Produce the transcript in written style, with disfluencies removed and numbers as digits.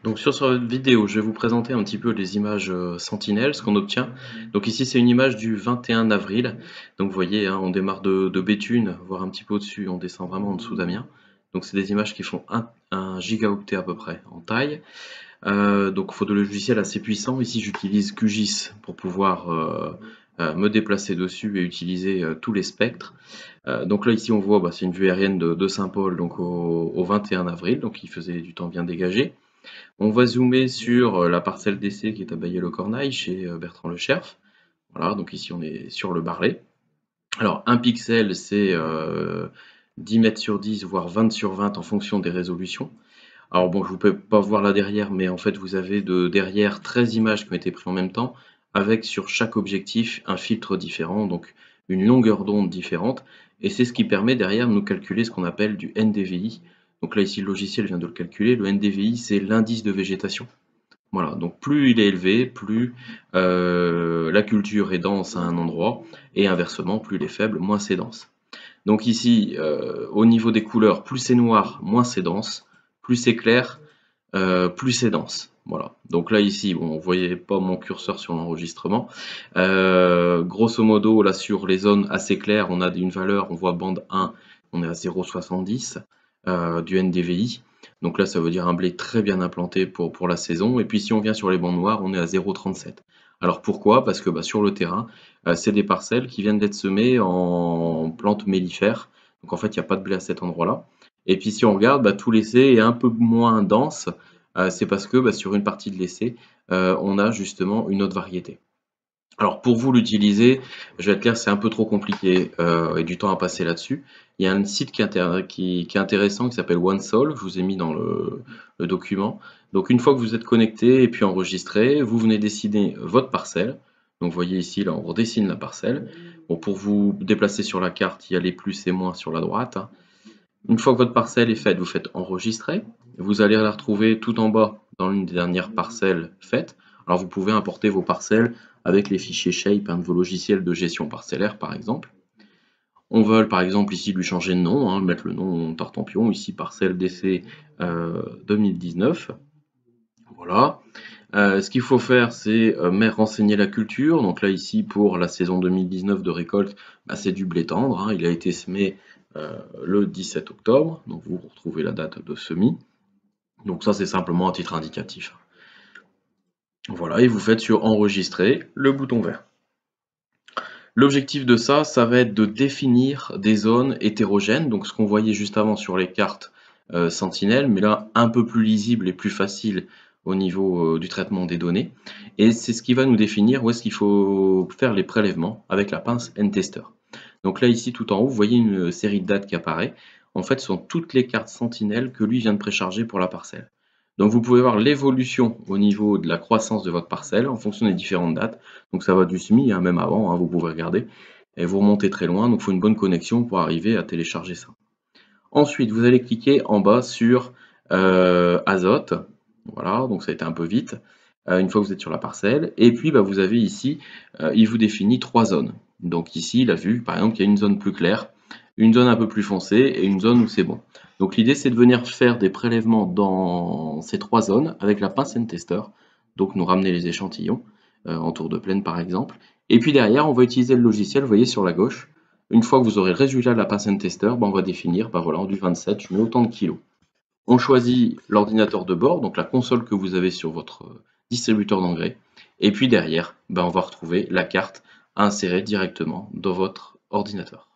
Donc sur cette vidéo, je vais vous présenter un petit peu les images Sentinelle, ce qu'on obtient. Donc ici c'est une image du 21 avril. Donc vous voyez, hein, on démarre de Béthune, voire un petit peu au-dessus, on descend vraiment en dessous d'Amiens. Donc c'est des images qui font 1 gigaoctet à peu près en taille. Donc il faut des logiciels assez puissants. Ici j'utilise QGIS pour pouvoir me déplacer dessus et utiliser tous les spectres. Donc là ici on voit, c'est une vue aérienne de Saint-Paul donc au 21 avril, donc il faisait du temps bien dégagé. On va zoomer sur la parcelle d'essai qui est à Bailly-le-Cornaille chez Bertrand Le Cherf. Voilà, donc ici on est sur le Barlet. Alors un pixel c'est 10 mètres sur 10 voire 20 sur 20 en fonction des résolutions. Alors bon, je ne peux pas voir là derrière, mais en fait vous avez derrière 13 images qui ont été prises en même temps, avec sur chaque objectif un filtre différent, donc une longueur d'onde différente, et c'est ce qui permet derrière de nous calculer ce qu'on appelle du NDVI. Donc là ici le logiciel vient de le calculer, le NDVI c'est l'indice de végétation. Voilà, donc plus il est élevé, plus la culture est dense à un endroit, et inversement, plus il est faible, moins c'est dense. Donc ici, au niveau des couleurs, plus c'est noir, moins c'est dense, plus c'est clair, plus c'est dense. Voilà. Donc là ici, bon, vous voyez pas mon curseur sur l'enregistrement. Grosso modo, là sur les zones assez claires, on a une valeur, on voit bande 1, on est à 0,70 du NDVI. Donc là, ça veut dire un blé très bien implanté pour la saison. Et puis si on vient sur les bandes noires, on est à 0,37. Alors pourquoi? Parce que sur le terrain, c'est des parcelles qui viennent d'être semées en plantes mellifères. Donc en fait, il n'y a pas de blé à cet endroit-là. Et puis si on regarde, tout l'essai est un peu moins dense. C'est parce que sur une partie de l'essai, on a justement une autre variété. Alors pour vous l'utiliser, je vais être clair, c'est un peu trop compliqué et du temps à passer là-dessus. Il y a un site qui est intéressant qui s'appelle OneSol, je vous ai mis dans le document. Donc une fois que vous êtes connecté et puis enregistré, vous venez dessiner votre parcelle. Donc vous voyez ici, là on redessine la parcelle. Bon, pour vous déplacer sur la carte, il y a les plus et moins sur la droite, hein. Une fois que votre parcelle est faite, vous faites enregistrer. Vous allez la retrouver tout en bas dans l'une des dernières parcelles faites. Alors vous pouvez importer vos parcelles avec les fichiers shape, de vos logiciels de gestion parcellaire par exemple. On veut par exemple ici lui changer de nom, mettre le nom Tartampion, ici parcelle d'essai 2019. Voilà. Ce qu'il faut faire, c'est renseigner la culture. Donc là, ici, pour la saison 2019 de récolte, c'est du blé tendre, hein. Il a été semé le 17 octobre. Donc vous retrouvez la date de semis. Donc ça, c'est simplement un titre indicatif. Voilà, et vous faites sur enregistrer le bouton vert. L'objectif de ça, ça va être de définir des zones hétérogènes, donc ce qu'on voyait juste avant sur les cartes Sentinelle, mais là un peu plus lisible et plus facile au niveau du traitement des données. Et c'est ce qui va nous définir où est-ce qu'il faut faire les prélèvements avec la pince N-Tester. Donc là ici tout en haut, vous voyez une série de dates qui apparaît. En fait, ce sont toutes les cartes Sentinelle que lui vient de précharger pour la parcelle. Donc vous pouvez voir l'évolution au niveau de la croissance de votre parcelle en fonction des différentes dates. Donc ça va du SMI, même avant, vous pouvez regarder. Et vous remontez très loin, donc il faut une bonne connexion pour arriver à télécharger ça. Ensuite, vous allez cliquer en bas sur azote. Voilà, donc ça a été un peu vite. Une fois que vous êtes sur la parcelle. Et puis vous avez ici, il vous définit 3 zones. Donc ici, il a vu, par exemple, qu'il y a une zone plus claire, une zone un peu plus foncée et une zone où c'est bon. Donc l'idée, c'est de venir faire des prélèvements dans ces 3 zones avec la pince N-Tester. Donc nous ramener les échantillons en tour de plaine par exemple. Et puis derrière, on va utiliser le logiciel, vous voyez sur la gauche. Une fois que vous aurez le résultat de la pince N-Tester, on va définir, voilà, en du 27, je mets autant de kilos. On choisit l'ordinateur de bord, donc la console que vous avez sur votre distributeur d'engrais. Et puis derrière, on va retrouver la carte à insérer directement dans votre ordinateur.